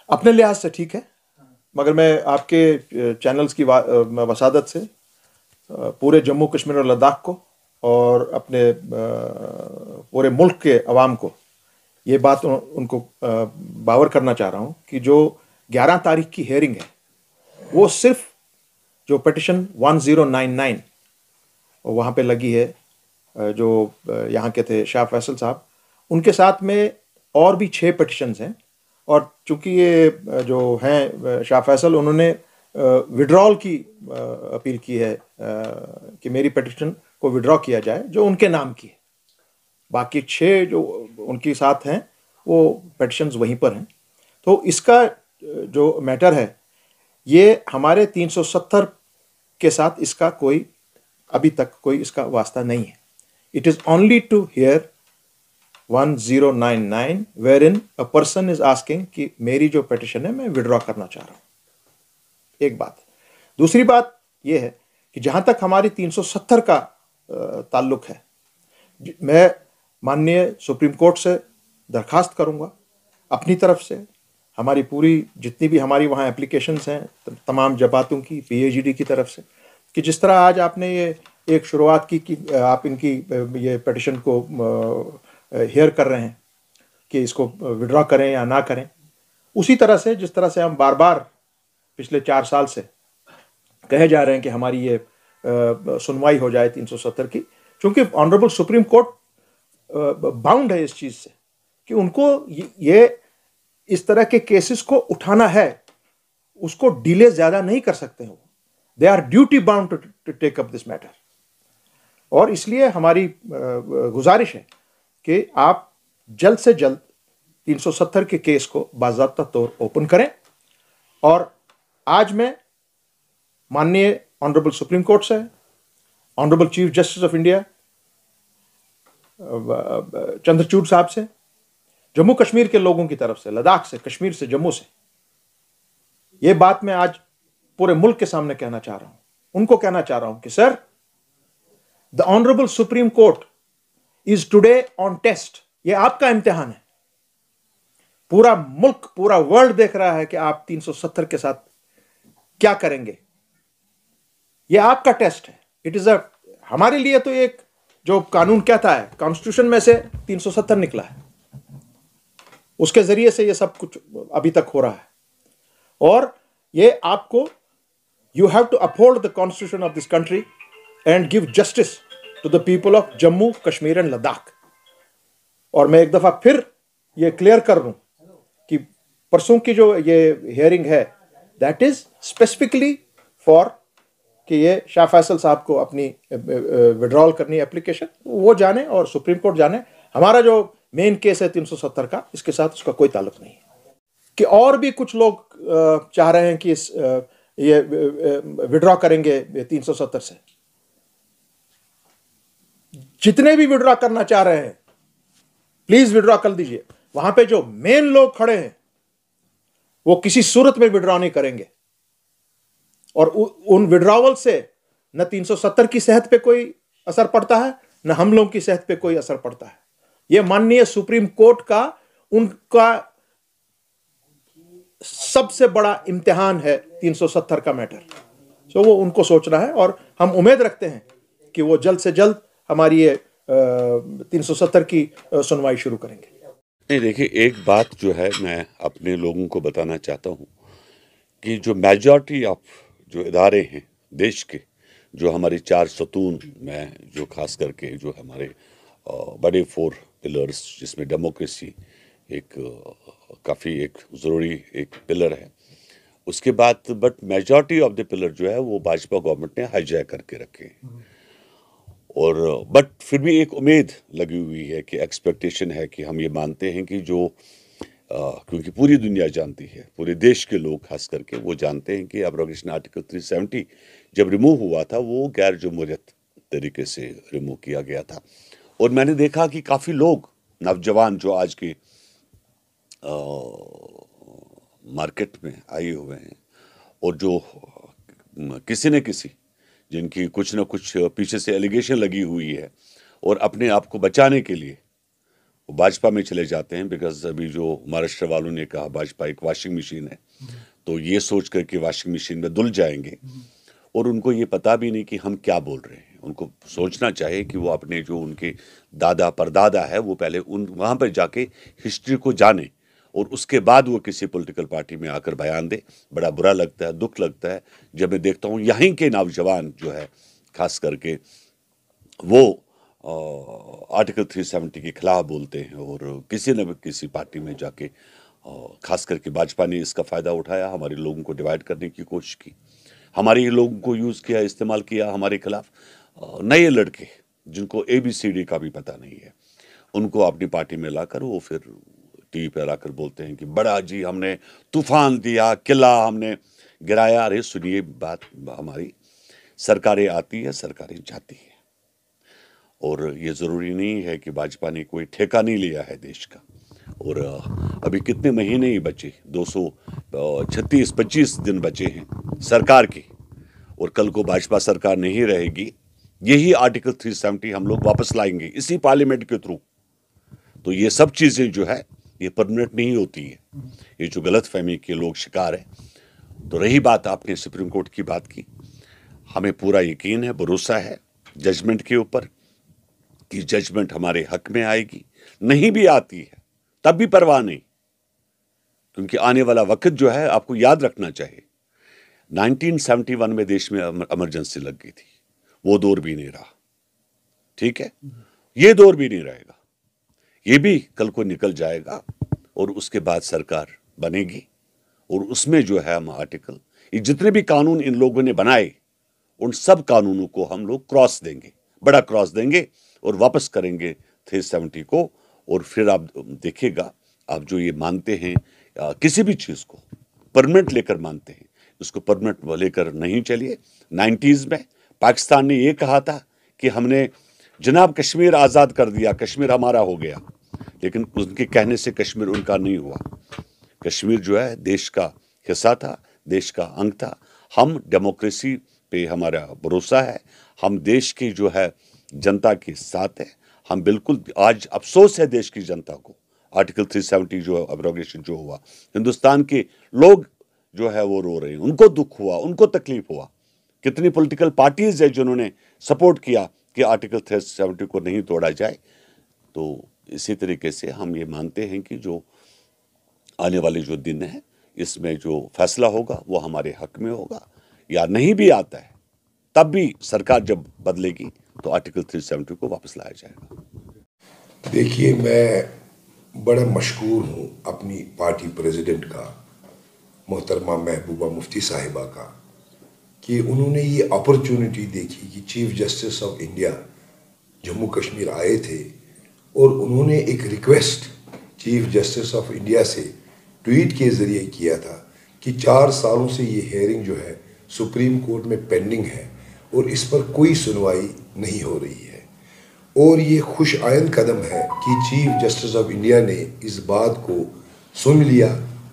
अपने लिहाज से ठीक है, मगर मैं आपके चैनल्स की वसादत से पूरे जम्मू कश्मीर और लद्दाख को और अपने पूरे मुल्क के अवाम को ये बात उनको बावर करना चाह रहा हूँ कि जो 11 तारीख की हेयरिंग है वो सिर्फ जो पिटिशन 1099 वहाँ पे लगी है, जो यहाँ के थे शाह फैसल साहब, उनके साथ में और भी 6 पिटिशन्स हैं। और चूंकि ये जो हैं शाह फैसल, उन्होंने विड्रॉल की अपील की है कि मेरी पिटिशन को विड्रॉ किया जाए जो उनके नाम की है। बाकी 6 जो उनके साथ हैं वो पिटिशन्स वहीं पर हैं। तो इसका जो मैटर है ये हमारे 370 के साथ इसका कोई अभी तक कोई इसका वास्ता नहीं है। It is only to hear 1099 wherein a person is asking कि मेरी जो पिटिशन है मैं विड्रॉ करना चाह रहा हूँ। एक बात। दूसरी बात यह है कि जहाँ तक हमारी 370 का ताल्लुक है, मैं माननीय सुप्रीम कोर्ट से दरखास्त करूँगा अपनी तरफ से, हमारी पूरी जितनी भी हमारी वहाँ एप्लीकेशंस हैं तमाम जमातों की, पीएचडी की तरफ से, कि जिस तरह आज आपने ये एक शुरुआत की कि आप इनकी ये पिटिशन को हेयर कर रहे हैं कि इसको विड्रॉ करें या ना करें, उसी तरह से जिस तरह से हम बार बार पिछले 4 साल से कहे जा रहे हैं कि हमारी ये सुनवाई हो जाए 370 की, क्योंकि ऑनरेबल सुप्रीम कोर्ट बाउंड है इस चीज़ से कि उनको ये इस तरह के केसेस को उठाना है, उसको डिले ज़्यादा नहीं कर सकते हो। They are duty bound to take up this matter. और इसलिए हमारी गुजारिश है कि आप जल्द से जल्द 370 के केस को बाज़ाब्ता तौर ओपन करें। और आज मैं माननीय ऑनरेबल सुप्रीम कोर्ट से, honourable chief justice of India Chandrachud साहब से, जम्मू कश्मीर के लोगों की तरफ से, लद्दाख से, कश्मीर से, जम्मू से, ये बात मैं आज पूरे मुल्क के सामने कहना चाह रहा हूं। उनको कहना चाह रहा हूं कि sir, the honourable supreme court is today on test. ये आपका इम्तिहान है। पूरा मुल्क, पूरा वर्ल्ड देख रहा है कि आप 370 के साथ क्या करेंगे। ये आपका टेस्ट है। इट इज हमारे लिए तो एक जो कानून कहता है, कॉन्स्टिट्यूशन में से 370 निकला है, उसके जरिए से ये सब कुछ अभी तक हो रहा है। और ये आपको, you have to uphold the constitution of this country and give justice to the people of Jammu Kashmir and Ladakh. और मैं एक दफा फिर ये क्लियर कर दूं कि परसों की जो ये हियरिंग है, दैट इज स्पेसिफिकली फॉर कि ये शाह फैसल साहब को अपनी विड्रॉल करनी एप्लीकेशन वो जाने और सुप्रीम कोर्ट जाने। हमारा जो मेन केस है 370 का, इसके साथ उसका कोई ताल्लुक नहीं है। कि और भी कुछ लोग चाह रहे हैं कि ये विड्रॉ करेंगे 370 से। जितने भी विड्रॉ करना चाह रहे हैं प्लीज विड्रॉ कर दीजिए। वहां पे जो मेन लोग खड़े हैं वो किसी सूरत में विड्रॉ नहीं करेंगे। और उन विड्रॉवल से न 370 की सेहत पे कोई असर पड़ता है, न हम लोगों की सेहत पे कोई असर पड़ता है। यह माननीय सुप्रीम कोर्ट का, उनका सबसे बड़ा इम्तिहान है 370 का मैटर। सो वो उनको सोचना है और हम उम्मीद रखते हैं कि वो जल्द से जल्द हमारी ये 370 की सुनवाई शुरू करेंगे। नहीं, देखिए, एक बात जो है मैं अपने लोगों को बताना चाहता हूँ कि जो मेजॉरिटी ऑफ जो इदारे हैं देश के, जो हमारी 4 सतून में, जो खास करके जो हमारे बड़े 4 पिलर्स, जिसमें डेमोक्रेसी एक काफ़ी एक ज़रूरी एक पिलर है, उसके बाद but majority of the pillar जो है वो भाजपा गवर्नमेंट ने हाईजैक करके रखे हैं। और बट फिर भी एक उम्मीद लगी हुई है कि एक्सपेक्टेशन है कि हम ये मानते हैं कि जो क्योंकि पूरी दुनिया जानती है, पूरे देश के लोग खास करके वो जानते हैं कि एब्रोगेशन आर्टिकल 370 जब रिमूव हुआ था वो गैर जमहूरियत तरीके से रिमूव किया गया था। और मैंने देखा कि काफ़ी लोग नौजवान जो आज के मार्केट में आए हुए हैं और जो किसी न किसी जिनकी कुछ न कुछ पीछे से एलिगेशन लगी हुई है और अपने आप को बचाने के लिए वो भाजपा में चले जाते हैं। बिकॉज अभी जो महाराष्ट्र वालों ने कहा भाजपा एक वॉशिंग मशीन है, तो ये सोच कर कि वॉशिंग मशीन में धुल जाएंगे, और उनको ये पता भी नहीं कि हम क्या बोल रहे हैं। उनको सोचना चाहिए कि वो अपने जो उनके दादा परदादा है वो पहले वहाँ पर जाके हिस्ट्री को जाने और उसके बाद वो किसी पॉलिटिकल पार्टी में आकर बयान दे। बड़ा बुरा लगता है, दुख लगता है जब मैं देखता हूँ यहीं के नौजवान जो है खास करके वो आर्टिकल 370 के खिलाफ बोलते हैं, और किसी न किसी पार्टी में जाके खास करके भाजपा ने इसका फ़ायदा उठाया, हमारे लोगों को डिवाइड करने की कोशिश की, हमारे लोगों को यूज़ किया, इस्तेमाल किया हमारे खिलाफ। नए लड़के जिनको ABCD का भी पता नहीं है, उनको अपनी पार्टी में लाकर वो फिर टीवी पर लाकर बोलते हैं कि बड़ा जी हमने तूफान दिया, किला हमने गिराया। अरे सुनिए बात, हमारी सरकारें आती है, सरकारें जाती है, और ये ज़रूरी नहीं है कि भाजपा ने कोई ठेका नहीं लिया है देश का। और अभी कितने महीने ही बचे, 236-25 दिन बचे हैं सरकार के, और कल को भाजपा सरकार नहीं रहेगी, यही आर्टिकल 370 हम लोग वापस लाएंगे इसी पार्लियामेंट के थ्रू। तो ये सब चीज़ें जो है ये परमानेंट नहीं होती है, ये जो गलतफहमी के लोग शिकार हैं। तो रही बात आपने सुप्रीम कोर्ट की बात की, हमें पूरा यकीन है, भरोसा है जजमेंट के ऊपर कि जजमेंट हमारे हक में आएगी। नहीं भी आती है तब भी परवाह नहीं, क्योंकि आने वाला वक्त जो है आपको याद रखना चाहिए, 1971 में देश में इमरजेंसी लग गई थी, वो दौर भी नहीं रहा, ठीक है, ये दौर भी नहीं रहेगा, ये भी कल को निकल जाएगा, और उसके बाद सरकार बनेगी, और उसमें जो है हम आर्टिकल, ये जितने भी कानून इन लोगों ने बनाए उन सब कानूनों को हम लोग क्रॉस देंगे, बड़ा क्रॉस देंगे और वापस करेंगे 370 को। और फिर आप देखिएगा, आप जो ये मानते हैं किसी भी चीज़ को परमानेंट लेकर मानते हैं, उसको परमानेंट लेकर नहीं चलिए। 90s में पाकिस्तान ने ये कहा था कि हमने जनाब कश्मीर आज़ाद कर दिया, कश्मीर हमारा हो गया, लेकिन उनके कहने से कश्मीर उनका नहीं हुआ। कश्मीर जो है देश का हिस्सा था, देश का अंग था। हम डेमोक्रेसी पे हमारा भरोसा है, हम देश की जो है जनता के साथ है। हम बिल्कुल, आज अफसोस है देश की जनता को, आर्टिकल 370 जो अब्रोगेशन जो हुआ, हिंदुस्तान के लोग जो है वो रो रहे हैं, उनको दुख हुआ, उनको तकलीफ हुआ। कितनी पॉलिटिकल पार्टीज है जिन्होंने सपोर्ट किया कि आर्टिकल 370 को नहीं तोड़ा जाए। तो इसी तरीके से हम ये मानते हैं कि जो आने वाले जो दिन है इसमें जो फैसला होगा वो हमारे हक में होगा, या नहीं भी आता है तब भी सरकार जब बदलेगी तो आर्टिकल 370 को वापस लाया जाएगा। देखिए, मैं बड़ा मशकूर हूँ अपनी पार्टी प्रेसिडेंट का, मोहतरमा महबूबा मुफ्ती साहिबा का, कि उन्होंने ये अपॉर्चुनिटी देखी कि chief justice of India Jammu Kashmir आए थे, और उन्होंने एक request chief justice of India से ट्वीट के ज़रिए किया था कि 4 सालों से ये हेयरिंग जो है सुप्रीम कोर्ट में पेंडिंग है और इस पर कोई सुनवाई नहीं हो रही है। और ये खुश आइंद कदम है कि चीफ जस्टिस ऑफ इंडिया ने इस बात को सुन लिया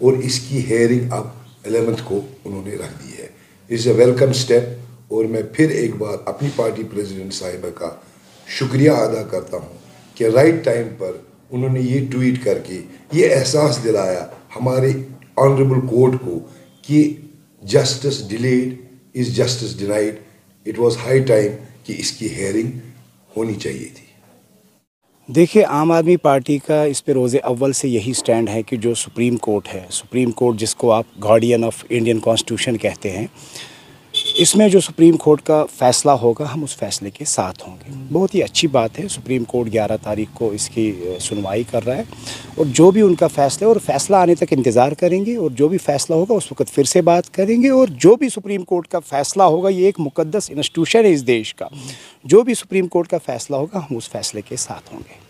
और इसकी हेयरिंग अब 11th को उन्होंने रख दी है। इज़ अ वेलकम स्टेप, और मैं फिर एक बार अपनी पार्टी प्रेसिडेंट साहिबा का शुक्रिया अदा करता हूँ कि राइट टाइम पर उन्होंने ये ट्वीट करके ये एहसास दिलाया हमारे ऑनरेबल कोर्ट को कि justice delayed is justice denied. It was high time कि इसकी हेयरिंग होनी चाहिए थी। देखिए, आम आदमी पार्टी का इस पे रोज़े अव्वल से यही स्टैंड है कि जो सुप्रीम कोर्ट है, सुप्रीम कोर्ट जिसको आप गार्डियन ऑफ इंडियन कॉन्स्टिट्यूशन कहते हैं, इसमें जो सुप्रीम कोर्ट का फ़ैसला होगा हम उस फैसले के साथ होंगे। बहुत ही अच्छी बात है, सुप्रीम कोर्ट 11 तारीख को इसकी सुनवाई कर रहा है, और जो भी उनका फ़ैसला है और फैसला आने तक इंतज़ार करेंगे, और जो भी फ़ैसला होगा उस वक्त फिर से बात करेंगे। और जो भी सुप्रीम कोर्ट का फ़ैसला होगा, ये एक मुक़द्दस इंस्टीट्यूशन है इस देश का, जो भी सुप्रीम कोर्ट का फ़ैसला होगा हम उस फैसले के साथ होंगे।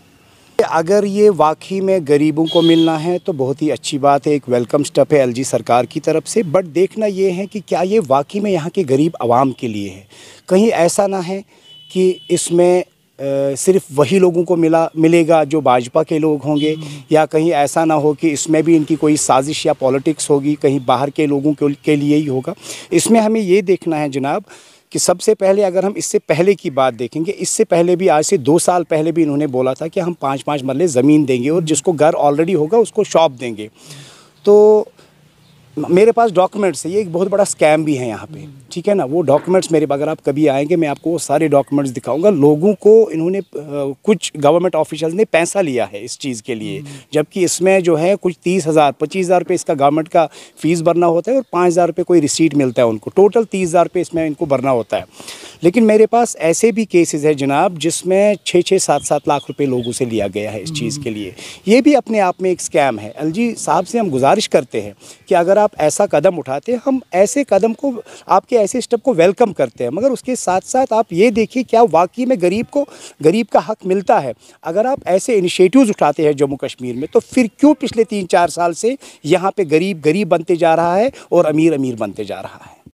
अगर ये वाकई में गरीबों को मिलना है तो बहुत ही अच्छी बात है, एक वेलकम स्टेप है एलजी सरकार की तरफ से। बट देखना ये है कि क्या ये वाकई में यहाँ के गरीब आवाम के लिए है। कहीं ऐसा ना है कि इसमें सिर्फ वही लोगों को मिलेगा जो भाजपा के लोग होंगे, या कहीं ऐसा ना हो कि इसमें भी इनकी कोई साजिश या पॉलिटिक्स होगी, कहीं बाहर के लोगों के लिए ही होगा। इसमें हमें ये देखना है जनाब कि सबसे पहले अगर हम इससे पहले की बात देखेंगे, इससे पहले भी आज से 2 साल पहले भी इन्होंने बोला था कि हम 5-5 मरले ज़मीन देंगे और जिसको घर ऑलरेडी होगा उसको शॉप देंगे। तो मेरे पास डॉक्यूमेंट्स है, ये एक बहुत बड़ा स्कैम भी है यहाँ पे, ठीक है ना। वो डॉक्यूमेंट्स मेरे, अगर आप कभी आएंगे मैं आपको वो सारे डॉक्यूमेंट्स दिखाऊंगा। लोगों को इन्होंने कुछ गवर्नमेंट ऑफिशियल्स ने पैसा लिया है इस चीज़ के लिए, जबकि इसमें जो है कुछ 30,000 25,000 रुपये इसका गवर्नमेंट का फ़ीस भरना होता है और 5,000 रुपये कोई रिसीट मिलता है उनको, टोटल 30,000 रुपये इसमें इनको भरना होता है। लेकिन मेरे पास ऐसे भी केसेस है जनाब जिसमें 6-6 7-7 लाख रुपए लोगों से लिया गया है इस चीज़ के लिए। ये भी अपने आप में एक स्कैम है। एलजी साहब से हम गुजारिश करते हैं कि अगर आप ऐसा कदम उठाते हैं, हम ऐसे कदम को, आपके ऐसे स्टेप को वेलकम करते हैं, मगर उसके साथ साथ आप ये देखिए क्या वाकई में गरीब का हक मिलता है। अगर आप ऐसे इनिशिएटिव्स उठाते हैं जम्मू कश्मीर में, तो फिर क्यों पिछले 3-4 साल से यहाँ पे गरीब बनते जा रहा है और अमीर बनते जा रहा है।